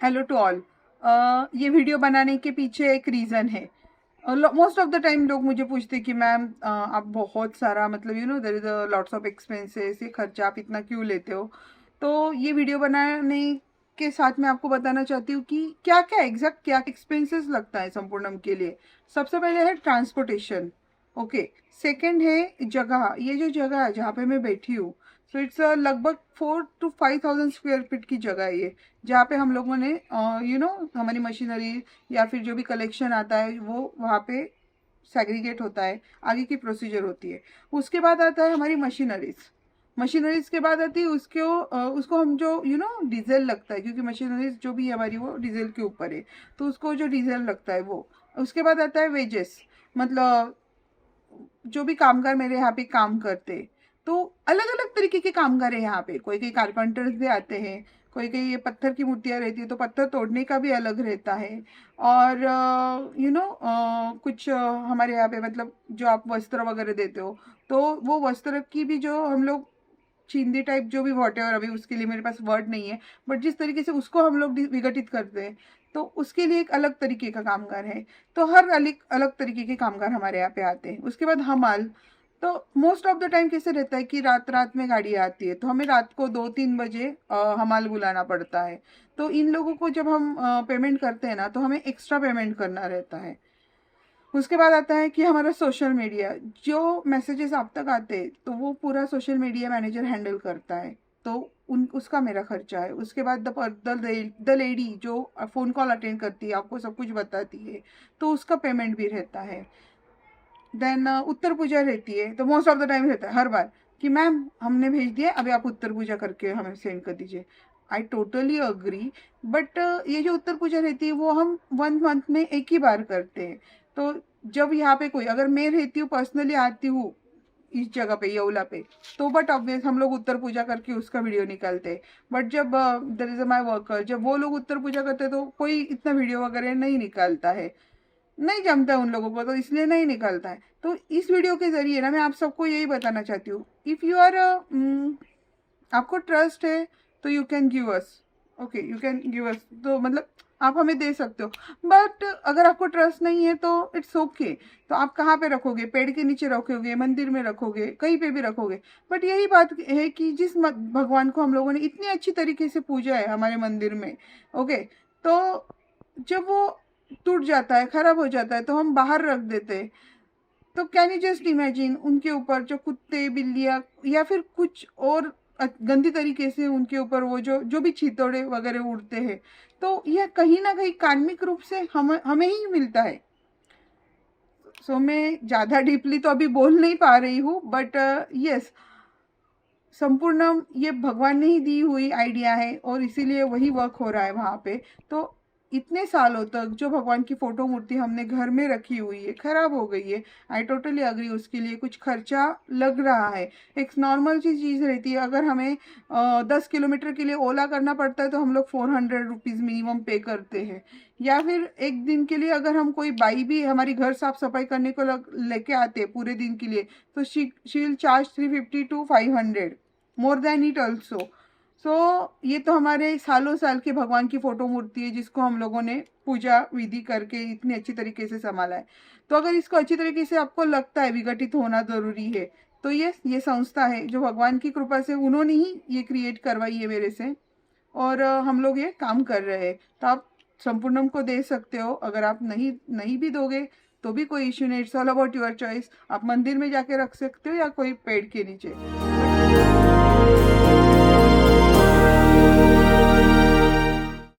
Hello to all. ये video बनाने के पीछे एक रीज़न है। मोस्ट ऑफ द टाइम लोग मुझे पूछते हैं कि मैम आप बहुत सारा मतलब there is a lots of expenses, ये खर्चा आप इतना क्यों लेते हो। तो ये वीडियो बनाने के साथ मैं आपको बताना चाहती हूँ कि क्या क्या एग्जैक्ट क्या एक्सपेंसेस लगता है संपूर्णम के लिए। सबसे पहले है ट्रांसपोर्टेशन। ओके। सेकंड है जगह, ये जो जगह है जहाँ पे मैं बैठी हूँ, सो इट्स लगभग 4 to 5,000 स्क्वायर फीट की जगह है ये, जहाँ पे हम लोगों ने हमारी मशीनरी या फिर जो भी कलेक्शन आता है वो वहाँ पे सेग्रीगेट होता है, आगे की प्रोसीजर होती है। उसके बाद आता है हमारी मशीनरीज। मशीनरीज के बाद आती है उसको हम जो डीजल लगता है, क्योंकि मशीनरीज जो भी है हमारी वो डीजल के ऊपर है, तो उसको जो डीजल लगता है वो। उसके बाद आता है वेजेस, मतलब जो भी कामगार मेरे यहाँ पे काम करते, तो अलग अलग तरीके के कामगार है यहाँ पे। कोई कोई कारपेंटर्स भी आते हैं, कोई कोई ये पत्थर की मूर्तियाँ रहती है तो पत्थर तोड़ने का भी अलग रहता है। और कुछ हमारे यहाँ पे मतलब जो आप वस्त्र वगैरह देते हो, तो वो वस्त्र की भी जो हम लोग चिंदी टाइप जो भी वॉट एवर, अभी उसके लिए मेरे पास वर्ड नहीं है, बट जिस तरीके से उसको हम लोग विघटित करते हैं, तो उसके लिए एक अलग तरीके का कामगार है। तो हर अलग अलग तरीके के कामगार हमारे यहाँ पे आते हैं। उसके बाद हमाल। तो मोस्ट ऑफ द टाइम कैसे रहता है कि रात रात में गाड़ी आती है, तो हमें रात को 2-3 बजे हमाल बुलाना पड़ता है। तो इन लोगों को जब हम पेमेंट करते हैं ना, तो हमें एक्स्ट्रा पेमेंट करना रहता है। उसके बाद आता है कि हमारा सोशल मीडिया, जो मैसेजेस आप तक आते हैं तो वो पूरा सोशल मीडिया मैनेजर हैंडल करता है, तो उन उसका मेरा खर्चा है। उसके बाद द लेडी जो फ़ोन कॉल अटेंड करती है, आपको सब कुछ बताती है, तो उसका पेमेंट भी रहता है। देन उत्तर पूजा रहती है, तो मोस्ट ऑफ द टाइम रहता है हर बार कि मैम हमने भेज दिया, अभी आप उत्तर पूजा करके हमें सेंड कर दीजिए। I totally agree. बट ये जो उत्तर पूजा रहती है वो हम 1 मंथ में एक ही बार करते हैं। तो जब यहाँ पे कोई, अगर मैं रहती हूँ पर्सनली आती हूँ इस जगह पे यौला पे, तो बट ऑब्वियस हम लोग उत्तर पूजा करके उसका वीडियो निकालते हैं। बट जब दर इज माई वर्कर, जब वो लोग उत्तर पूजा करते हैं तो कोई इतना वीडियो वगैरह नहीं निकालता है, नहीं जमता है उन लोगों को, तो इसलिए नहीं निकलता है। तो इस वीडियो के ज़रिए ना मैं आप सबको यही बताना चाहती हूँ, इफ़ यू आर आपको ट्रस्ट है तो you can give us. Okay, you can give us, तो मतलब आप हमें दे सकते हो। बट अगर आपको ट्रस्ट नहीं है तो इट्स ओके। तो आप कहाँ पे रखोगे? पेड़ के नीचे रखोगे, मंदिर में रखोगे, कहीं पे भी रखोगे। बट यही बात है कि भगवान को हम लोगों ने इतनी अच्छी तरीके से पूजा है हमारे मंदिर में, ओके, तो जब वो टूट जाता है, खराब हो जाता है, तो हम बाहर रख देते हैं। तो कैन यू जस्ट इमेजिन उनके ऊपर जो कुत्ते बिल्लियाँ या फिर कुछ और गंदी तरीके से उनके ऊपर वो जो जो भी छितौड़े वगैरह उड़ते हैं, तो यह कहीं ना कहीं कार्मिक रूप से हमें हमें ही मिलता है। सो मैं ज़्यादा डीपली तो अभी बोल नहीं पा रही हूँ, बट यस, संपूर्ण ये भगवान ने ही दी हुई आइडिया है और इसीलिए वही वर्क हो रहा है वहाँ पे। तो इतने सालों तक जो भगवान की फोटो मूर्ति हमने घर में रखी हुई है, खराब हो गई है, आई टोटली अग्री, उसके लिए कुछ खर्चा लग रहा है। एक नॉर्मल सी चीज़ रहती है, अगर हमें 10 किलोमीटर के लिए ओला करना पड़ता है तो हम लोग 400 रुपीज़ मिनिमम पे करते हैं। या फिर एक दिन के लिए अगर हम कोई बाई भी हमारी घर साफ सफाई करने को लेके आते हैं पूरे दिन के लिए, तो she will charge 350 to 500, more than it also. So ये तो हमारे सालों साल के भगवान की फोटो मूर्ति है, जिसको हम लोगों ने पूजा विधि करके इतनी अच्छी तरीके से संभाला है। तो अगर इसको अच्छी तरीके से आपको लगता है विघटित होना ज़रूरी है, तो ये संस्था है जो भगवान की कृपा से उन्होंने ही ये क्रिएट करवाई है मेरे से, और हम लोग ये काम कर रहे हैं। तो आप संपूर्णम को दे सकते हो, अगर आप नहीं नहीं भी दोगे तो भी कोई इश्यू नहीं, it's all about your choice. आप मंदिर में जाके रख सकते हो या कोई पेड़ के नीचे।